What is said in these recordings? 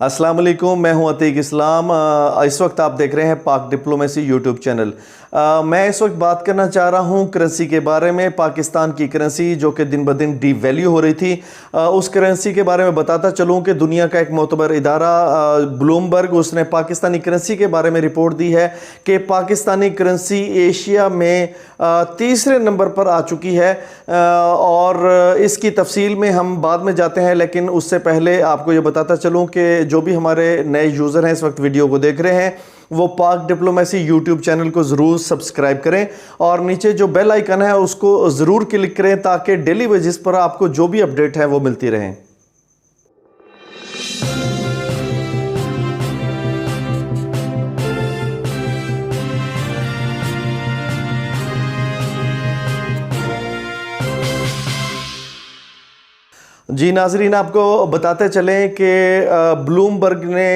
अस्सलाम वालेकुम, मैं हूं अतीक इस्लाम। इस वक्त आप देख रहे हैं पाक डिप्लोमेसी यूट्यूब चैनल। मैं इस वक्त बात करना चाह रहा हूं करेंसी के बारे में। पाकिस्तान की करेंसी जो कि दिन ब दिन डीवैल्यू हो रही थी, उस करेंसी के बारे में बताता चलूं कि दुनिया का एक मोतबर इदारा ब्लूमबर्ग, उसने पाकिस्तानी करेंसी के बारे में रिपोर्ट दी है कि पाकिस्तानी करेंसी एशिया में तीसरे नंबर पर आ चुकी है। और इसकी तफसील में हम बाद में जाते हैं, लेकिन उससे पहले आपको ये बताता चलूं कि जो भी हमारे नए यूज़र हैं इस वक्त वीडियो को देख रहे हैं, वो पाक डिप्लोमेसी यूट्यूब चैनल को ज़रूर सब्सक्राइब करें और नीचे जो बेल आइकन है उसको ज़रूर क्लिक करें ताकि डेली बेसिस पर आपको जो भी अपडेट है वो मिलती रहें। जी नाजरीन, आपको बताते चलें कि ब्लूमबर्ग ने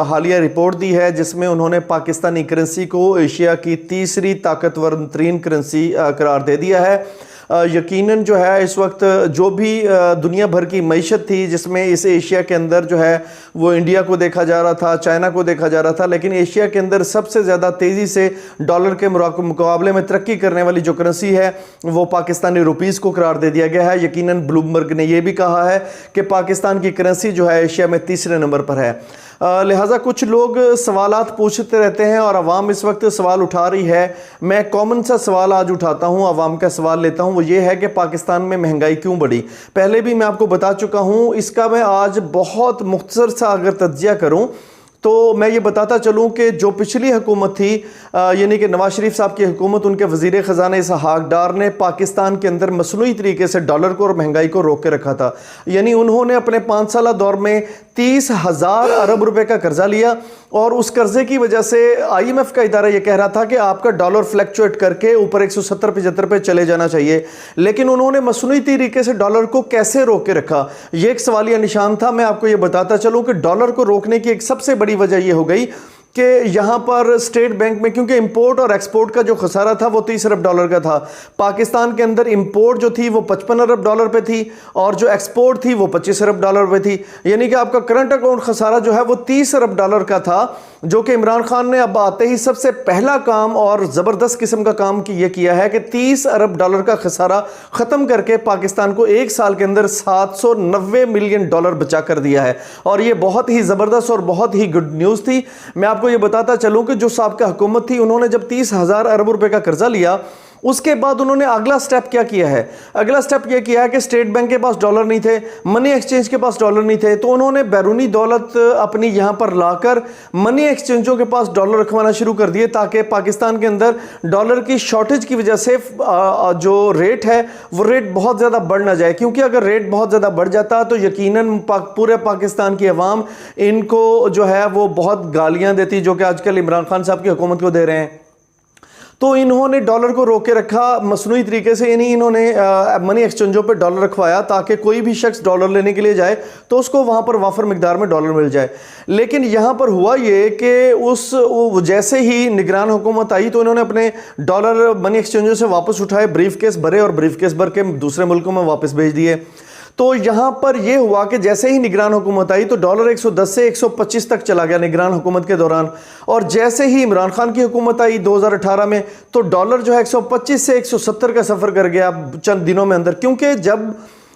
हालिया रिपोर्ट दी है जिसमें उन्होंने पाकिस्तानी करेंसी को एशिया की तीसरी ताकतवर तरीन करेंसी करार दे दिया है। यकीनन जो है इस वक्त जो भी दुनिया भर की मईशत थी, जिसमें इस एशिया के अंदर जो है वो इंडिया को देखा जा रहा था, चाइना को देखा जा रहा था, लेकिन एशिया के अंदर सबसे ज़्यादा तेज़ी से डॉलर के मुकाबले में तरक्की करने वाली जो करेंसी है वो पाकिस्तानी रुपीज़ को करार दे दिया गया है। यकीनन ब्लूमबर्ग ने यह भी कहा है कि पाकिस्तान की करेंसी जो है एशिया में तीसरे नंबर पर है। लिहाजा कुछ लोग सवालात पूछते रहते हैं और अवाम इस वक्त सवाल उठा रही है। मैं कॉमन सा सवाल आज उठाता हूं, अवाम का सवाल लेता हूं, वो ये है कि पाकिस्तान में महंगाई क्यों बढ़ी। पहले भी मैं आपको बता चुका हूं, इसका मैं आज बहुत मुख्तसर सा अगर तज्जिया करूं तो मैं ये बताता चलूं कि जो पिछली हुकूमत थी, यानी कि नवाज शरीफ साहब की हुकूमत, उनके वज़ीर ख़जाना इसहाक डार ने पाकिस्तान के अंदर मसनूई तरीके से डॉलर को और महंगाई को रोक के रखा था। यानी उन्होंने अपने 5 साल दौर में 30,000 अरब रुपए का कर्जा लिया और उस कर्जे की वजह से IMF का इदारा यह कह रहा था कि आपका डॉलर फ्लैक्चुएट करके ऊपर 170-75 पे चले जाना चाहिए, लेकिन उन्होंने मसनूई तरीके से डॉलर को कैसे रोक के रखा, यह एक सवालिया निशान था। मैं आपको यह बताता चलूं कि डॉलर को रोकने की एक सबसे बड़ी वजह यह हो गई कि यहाँ पर स्टेट बैंक में, क्योंकि इंपोर्ट और एक्सपोर्ट का जो खसारा था वो 30 अरब डॉलर का था। पाकिस्तान के अंदर इंपोर्ट जो थी वो 55 अरब डॉलर पे थी और जो एक्सपोर्ट थी वो 25 अरब डॉलर पे थी। यानी कि आपका करंट अकाउंट खसारा जो है वो 30 अरब डॉलर का था, जो कि इमरान खान ने अब आते ही सबसे पहला काम और ज़बरदस्त किस्म का काम ये किया है कि 30 अरब डॉलर का खसारा ख़त्म करके पाकिस्तान को एक साल के अंदर 790 मिलियन डॉलर बचा कर दिया है। और ये बहुत ही ज़बरदस्त और बहुत ही गुड न्यूज़ थी। मैं आपको ये बताता चलूं कि जो साबिक़ा हुकूमत थी, उन्होंने जब 30,000 अरब रुपए का कर्जा लिया, उसके बाद उन्होंने अगला स्टेप क्या किया है? अगला स्टेप यह किया है कि स्टेट बैंक के पास डॉलर नहीं थे, मनी एक्सचेंज के पास डॉलर नहीं थे, तो उन्होंने बैरूनी दौलत अपनी यहां पर लाकर मनी एक्सचेंजों के पास डॉलर रखवाना शुरू कर दिए ताकि पाकिस्तान के अंदर डॉलर की शॉर्टेज की वजह से जो रेट है वो रेट बहुत ज़्यादा बढ़ ना जाए। क्योंकि अगर रेट बहुत ज़्यादा बढ़ जाता तो यकीनन पूरे पाकिस्तान की अवाम इनको जो है वो बहुत गालियाँ देती, जो कि आजकल इमरान खान साहब की हुकूमत को दे रहे हैं। तो इन्होंने डॉलर को रोक के रखा मसनूई तरीके से, यानी इन्होंने मनी एक्सचेंजों पे डॉलर रखवाया ताकि कोई भी शख्स डॉलर लेने के लिए जाए तो उसको वहाँ पर वाफर मिकदार में डॉलर मिल जाए। लेकिन यहाँ पर हुआ ये कि जैसे ही निगरान हुकूमत आई तो इन्होंने अपने डॉलर मनी एक्सचेंजों से वापस उठाए, ब्रीफ केस भरे और ब्रीफ केस भर के दूसरे मुल्कों में वापस भेज दिए। तो यहाँ पर यह हुआ कि जैसे ही निगरान हुकूमत आई तो डॉलर 110 से 125 तक चला गया निगरान हुकूमत के दौरान। और जैसे ही इमरान खान की हुकूमत आई 2018 में तो डॉलर जो है 125 से 170 का सफ़र कर गया चंद दिनों में अंदर। क्योंकि जब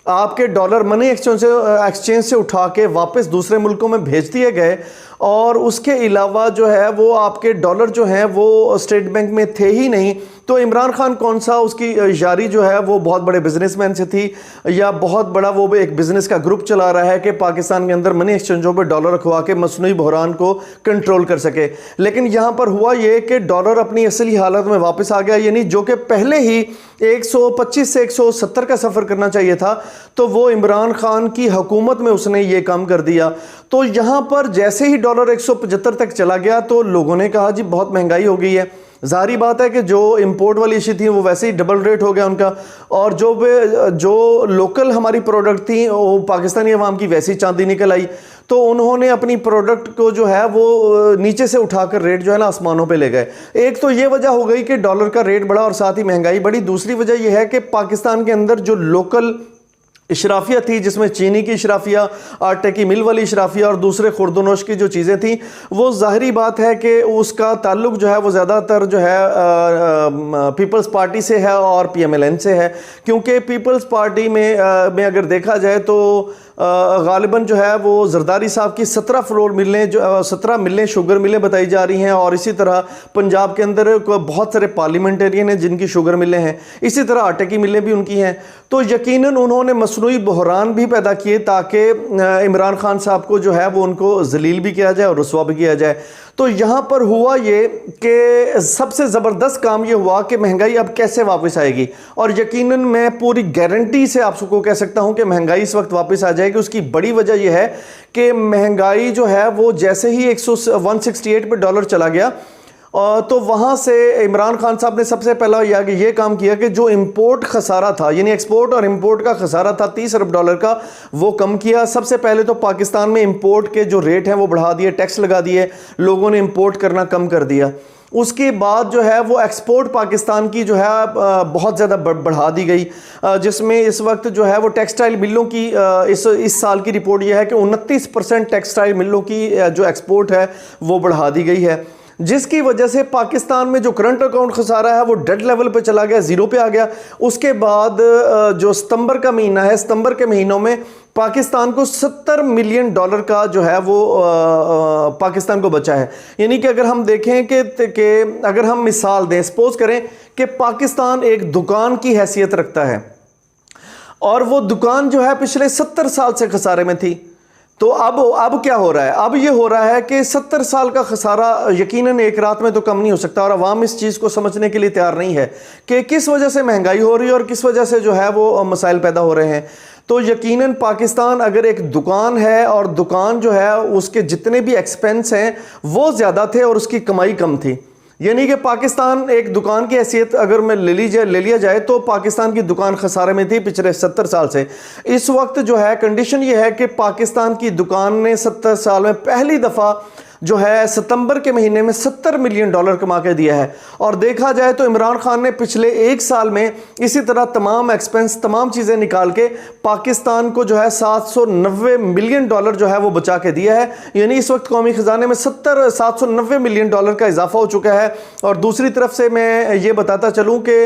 आपके डॉलर मनी एक्सचेंज से उठा के वापस दूसरे मुल्कों में भेज दिए गए और उसके अलावा जो है वो आपके डॉलर जो हैं वो स्टेट बैंक में थे ही नहीं, तो इमरान खान कौन सा, उसकी यारी जो है वो बहुत बड़े बिजनेसमैन से थी या बहुत बड़ा वो एक बिजनेस का ग्रुप चला रहा है कि पाकिस्तान के अंदर मनी एक्सचेंजों पे डॉलर रखवा के मसनूई बहरान को कंट्रोल कर सके। लेकिन यहाँ पर हुआ ये कि डॉलर अपनी असली हालत में वापस आ गया, यानी जो कि पहले ही 125 से 170 का सफ़र करना चाहिए था, तो वो इमरान खान की हुकूमत में उसने ये काम कर दिया। तो यहाँ पर जैसे ही डॉलर 175 तक चला गया तो लोगों ने कहा जी बहुत महंगाई हो गई है। जाहिर बात है कि जो इंपोर्ट वाली इशू थी वो वैसे ही डबल रेट हो गया उनका, और जो लोकल हमारी प्रोडक्ट थी वो पाकिस्तानी अवाम की वैसी चांदी निकल आई। तो उन्होंने अपनी प्रोडक्ट को जो है वो नीचे से उठाकर रेट जो है ना आसमानों पे ले गए। एक तो ये वजह हो गई कि डॉलर का रेट बढ़ा और साथ ही महंगाई बढ़ी। दूसरी वजह यह है कि पाकिस्तान के अंदर जो लोकल इशराफिया थी, जिसमें चीनी की इशराफिया, आटे की मिल वाली इशराफिया और दूसरे खुर्दनोश की जो चीज़ें थी, वो जाहिरी बात है कि उसका ताल्लुक जो है वो ज़्यादातर जो है पीपल्स पार्टी से है और पीएमएलएन से है। क्योंकि पीपल्स पार्टी में अगर देखा जाए तो गालिबन जो है वो जरदारी साहब की 17 फ्लोर मिलें, जो 17 मिलें शुगर मिलें बताई जा रही हैं, और इसी तरह पंजाब के अंदर बहुत सारे पार्लियामेंटेरियन हैं जिनकी शुगर मिलें हैं, इसी तरह आटे की मिलें भी उनकी हैं। तो यकीनन उन्होंने मसनूई बहरान भी पैदा किए ताकि इमरान खान साहब को जो है वो उनको जलील भी किया जाए और रुसवा भी किया जाए। तो यहाँ पर हुआ ये कि सबसे ज़बरदस्त काम ये हुआ कि महंगाई अब कैसे वापस आएगी, और यकीनन मैं पूरी गारंटी से आप सबको कह सकता हूँ कि महंगाई इस वक्त वापस आ जाएगी। उसकी बड़ी वजह यह है कि महंगाई जो है वो जैसे ही 168 पे डॉलर चला गया, तो वहाँ से इमरान खान साहब ने सबसे पहला ये काम किया कि जो इंपोर्ट खसारा था, यानी एक्सपोर्ट और इंपोर्ट का खसारा था 30 अरब डॉलर का, वो कम किया। सबसे पहले तो पाकिस्तान में इंपोर्ट के जो रेट हैं वो बढ़ा दिए, टैक्स लगा दिए, लोगों ने इंपोर्ट करना कम कर दिया। उसके बाद जो है वो एक्सपोर्ट पाकिस्तान की जो है बहुत ज़्यादा बढ़ा दी गई, जिसमें इस वक्त जो है वो टेक्सटाइल मिलों की इस साल की रिपोर्ट ये है कि 29% टेक्सटाइल मिलों की जो एक्सपोर्ट है वो बढ़ा दी गई है, जिसकी वजह से पाकिस्तान में जो करंट अकाउंट खसारा है वो डेड लेवल पे चला गया, ज़ीरो पे आ गया। उसके बाद जो सितंबर का महीना है, सितंबर के महीनों में पाकिस्तान को 70 मिलियन डॉलर का जो है वो पाकिस्तान को बचा है। यानी कि अगर हम देखें कि अगर हम मिसाल दें, सपोज करें कि पाकिस्तान एक दुकान की हैसियत रखता है और वो दुकान जो है पिछले 70 साल से खसारे में थी, तो अब क्या हो रहा है? अब ये हो रहा है कि 70 साल का खसारा यकीनन एक रात में तो कम नहीं हो सकता, और अवाम इस चीज़ को समझने के लिए तैयार नहीं है कि किस वजह से महंगाई हो रही है और किस वजह से जो है वो मसाइल पैदा हो रहे हैं। तो यकीनन पाकिस्तान अगर एक दुकान है और दुकान जो है उसके जितने भी एक्सपेंस हैं वो ज़्यादा थे और उसकी कमाई कम थी, यानी कि पाकिस्तान एक दुकान की हैसियत अगर मैं ले लिया जाए तो पाकिस्तान की दुकान खसारे में थी पिछले 70 साल से। इस वक्त जो है कंडीशन ये है कि पाकिस्तान की दुकान ने 70 साल में पहली दफ़ा जो है सितंबर के महीने में 70 मिलियन डॉलर कमा के दिया है। और देखा जाए तो इमरान खान ने पिछले एक साल में इसी तरह तमाम एक्सपेंस, तमाम चीज़ें निकाल के पाकिस्तान को जो है 790 मिलियन डॉलर जो है वो बचा के दिया है। यानी इस वक्त कौमी खजाने में 790 मिलियन डॉलर का इजाफा हो चुका है। और दूसरी तरफ से मैं ये बताता चलूँ कि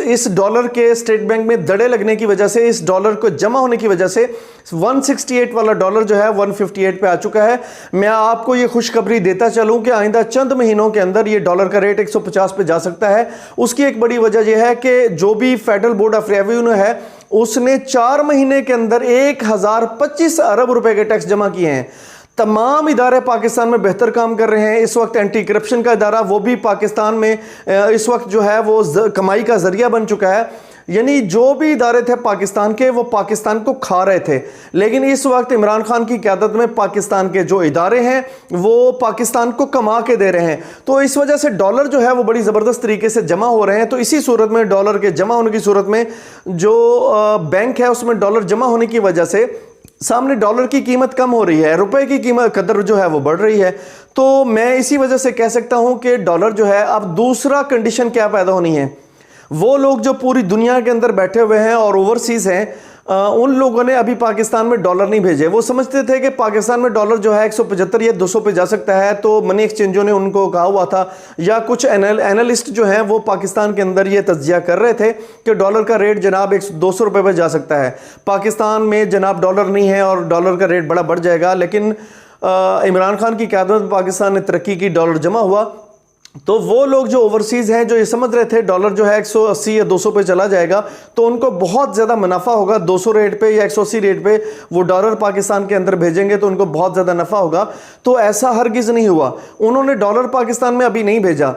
इस डॉलर के स्टेट बैंक में दड़े लगने की वजह से, इस डॉलर को जमा होने की वजह से 168 वाला डॉलर जो है 158 पे आ चुका है। मैं आपको ये खुशखबरी देता चलूं कि आइंदा चंद महीनों के अंदर ये डॉलर का रेट 150 पे जा सकता है। उसकी एक बड़ी वजह यह है कि जो भी फेडरल बोर्ड ऑफ रेवेन्यू है उसने 4 महीने के अंदर 1025 अरब रुपए के टैक्स जमा किए हैं। तमाम इदारे पाकिस्तान में बेहतर काम कर रहे हैं। इस वक्त एंटी करप्शन का इदारा वो भी पाकिस्तान में इस वक्त जो है वो कमाई का जरिया बन चुका है। यानी जो भी इदारे थे पाकिस्तान के वो पाकिस्तान को खा रहे थे, लेकिन इस वक्त इमरान खान की क़यादत में पाकिस्तान के जो इदारे हैं वो पाकिस्तान को कमा के दे रहे हैं। तो इस वजह से डॉलर जो है वो बड़ी ज़बरदस्त तरीके से जमा हो रहे हैं। तो इसी सूरत में, डॉलर के जमा होने की सूरत में, जो बैंक है उसमें डॉलर जमा होने की वजह से सामने डॉलर की कीमत कम हो रही है, रुपए की कीमत कदर जो है वो बढ़ रही है। तो मैं इसी वजह से कह सकता हूं कि डॉलर जो है, अब दूसरा कंडीशन क्या पैदा होनी है, वो लोग जो पूरी दुनिया के अंदर बैठे हुए हैं और ओवरसीज हैं, उन लोगों ने अभी पाकिस्तान में डॉलर नहीं भेजे। वो समझते थे कि पाकिस्तान में डॉलर जो है 175 या 200 पे जा सकता है। तो मनी एक्सचेंजों ने उनको कहा हुआ था, या कुछ एनालिस्ट जो हैं वो पाकिस्तान के अंदर ये तज्जिया कर रहे थे कि डॉलर का रेट जनाब 200 रुपये पर जा सकता है। पाकिस्तान में जनाब डॉलर नहीं है और डॉलर का रेट बड़ा बढ़ जाएगा। लेकिन इमरान खान की क़यादत में पाकिस्तान ने तरक्की की, डॉलर जमा हुआ। तो वो लोग जो ओवरसीज़ हैं जो ये समझ रहे थे डॉलर जो है 180 या 200 पे चला जाएगा तो उनको बहुत ज़्यादा मुनाफा होगा, 200 रेट पे या 180 रेट पे वो डॉलर पाकिस्तान के अंदर भेजेंगे तो उनको बहुत ज़्यादा नफ़ा होगा। तो ऐसा हरगिज़ नहीं हुआ। उन्होंने डॉलर पाकिस्तान में अभी नहीं भेजा।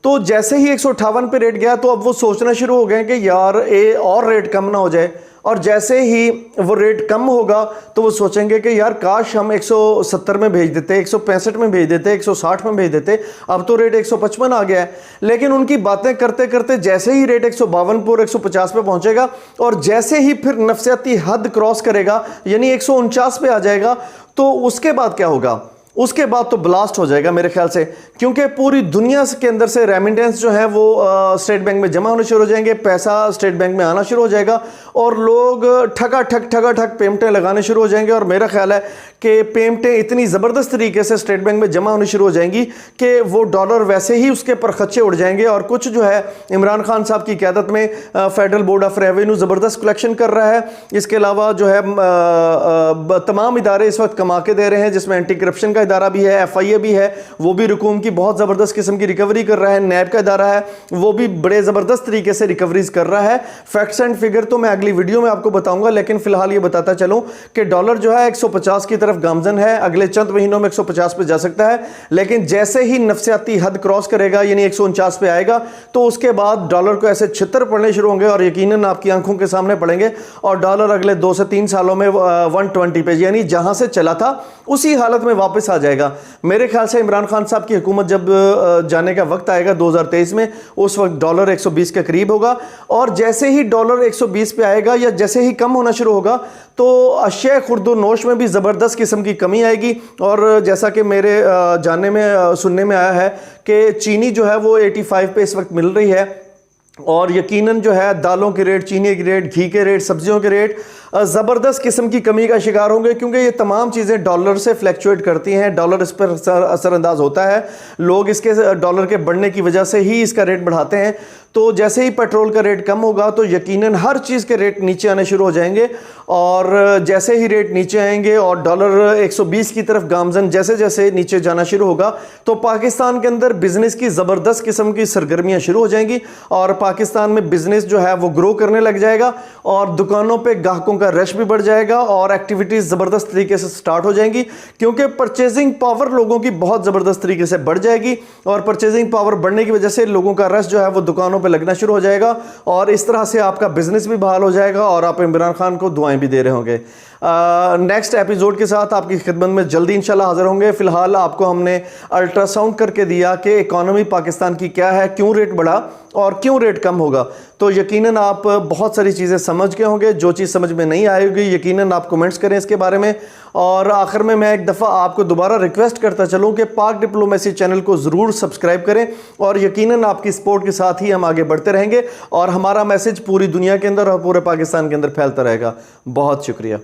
तो जैसे ही 158 पे रेट गया तो अब वो सोचना शुरू हो गए कि यार और रेट कम ना हो जाए। और जैसे ही वो रेट कम होगा तो वो सोचेंगे कि यार काश हम 170 में भेज देते, 165 में भेज देते, 160 में भेज देते। अब तो रेट 155 आ गया है। लेकिन उनकी बातें करते करते जैसे ही रेट 152 पर 150 पे पहुंचेगा और जैसे ही फिर नफसियाती हद क्रॉस करेगा यानी 149 पे आ जाएगा, तो उसके बाद क्या होगा? उसके बाद तो ब्लास्ट हो जाएगा मेरे ख्याल से, क्योंकि पूरी दुनिया के अंदर से रेमिटेंस जो है वो स्टेट बैंक में जमा होने शुरू हो जाएंगे, पैसा स्टेट बैंक में आना शुरू हो जाएगा और लोग ठगा-ठग पेमेंटें लगाने शुरू हो जाएंगे। और मेरा ख्याल है कि पेमेंटें इतनी ज़बरदस्त तरीके से स्टेट बैंक में जमा होनी शुरू हो जाएंगी कि वो डॉलर वैसे ही उसके पर खच्चे उड़ जाएंगे। और कुछ जो है इमरान खान साहब की क़यादत में फेडरल बोर्ड ऑफ रेवेन्यू ज़बरदस्त कलेक्शन कर रहा है। इसके अलावा जो है तमाम इदारे इस वक्त कमा के दे रहे हैं, जिसमें एंटी करप्शन का इदारा भी है, FIA भी है, वो भी रकूम की बहुत ज़बरदस्त किस्म की रिकवरी कर रहा है। नैब का इदारा है, वो भी बड़े ज़बरदस्त तरीके से रिकवरीज कर रहा है। फैक्ट्स एंड फिगर तो मैं अगली वीडियो में आपको बताऊंगा, लेकिन फिलहाल ये बताता चलूं कि डॉलर जो है 150 की तरफ गामजन है, अगले चंद महीनों में 150 पे जा सकता है। लेकिन जैसे ही नफसियाती हद क्रॉस करेगा, यानी 149 पे आएगा, तो उसके बाद डॉलर को ऐसे छितर पड़ने शुरू होंगे और यकीनन आपकी आंखों के सामने पड़ेंगे और डॉलर अगले 2 से 3 सालों में 120 पे, यानी जहां से चला था उसी हालत में वापस आ जाएगा। मेरे ख्याल से इमरान खान साहब की हुकूमत जब जाने का वक्त आएगा 2023 में, उस वक्त डॉलर 120 के करीब होगा और जैसे ही डॉलर 120 पे आएगा या जैसे ही कम होना शुरू होगा तो अशिया खुर्दो नोश में भी ज़बरदस्त किस्म की कमी आएगी। और जैसा कि मेरे जानने में सुनने में आया है कि चीनी जो है वो 85 पे इस वक्त मिल रही है और यकीनन जो है दालों के रेट, चीनी के रेट, घी के रेट, सब्जियों के रेट ज़बरदस्त किस्म की कमी का शिकार होंगे, क्योंकि ये तमाम चीज़ें डॉलर से फ्लैक्चुएट करती हैं, डॉलर इस पर असरअंदाज होता है। लोग इसके डॉलर के बढ़ने की वजह से ही इसका रेट बढ़ाते हैं। तो जैसे ही पेट्रोल का रेट कम होगा तो यकीनन हर चीज़ के रेट नीचे आने शुरू हो जाएंगे और जैसे ही रेट नीचे आएंगे और डॉलर 120 की तरफ गामजन जैसे जैसे नीचे जाना शुरू होगा तो पाकिस्तान के अंदर बिजनेस की ज़बरदस्त किस्म की सरगर्मियाँ शुरू हो जाएंगी और पाकिस्तान में बिजनेस जो है वो ग्रो करने लग जाएगा और दुकानों पर ग्राहकों का रश भी बढ़ जाएगा और एक्टिविटीज़ ज़बरदस्त तरीके से स्टार्ट हो जाएंगी, क्योंकि परचेजिंग पावर लोगों की बहुत ज़बरदस्त तरीके से बढ़ जाएगी और परचेजिंग पावर बढ़ने की वजह से लोगों का रश जो है वो दुकानों पे लगना शुरू हो जाएगा और इस तरह से आपका बिजनेस भी बहाल हो जाएगा और आप इमरान खान को दुआएं भी दे रहे होंगे। नेक्स्ट एपिसोड के साथ आपकी खिदमत में जल्दी इंशाल्लाह हाजिर होंगे। फिलहाल आपको हमने अल्ट्रासाउंड करके दिया कि इकोनॉमी पाकिस्तान की क्या है, क्यों रेट बढ़ा और क्यों रेट कम होगा, तो यकीनन आप बहुत सारी चीज़ें समझ गए होंगे। जो चीज़ समझ में नहीं आएगी यकीनन आप कमेंट्स करें इसके बारे में। और आखिर में मैं एक दफ़ा आपको दोबारा रिक्वेस्ट करता चलूँ कि पाक डिप्लोमेसी चैनल को ज़रूर सब्सक्राइब करें और यकीनन आपकी सपोर्ट के साथ ही हम आगे बढ़ते रहेंगे और हमारा मैसेज पूरी दुनिया के अंदर और पूरे पाकिस्तान के अंदर फैलता रहेगा। बहुत शुक्रिया।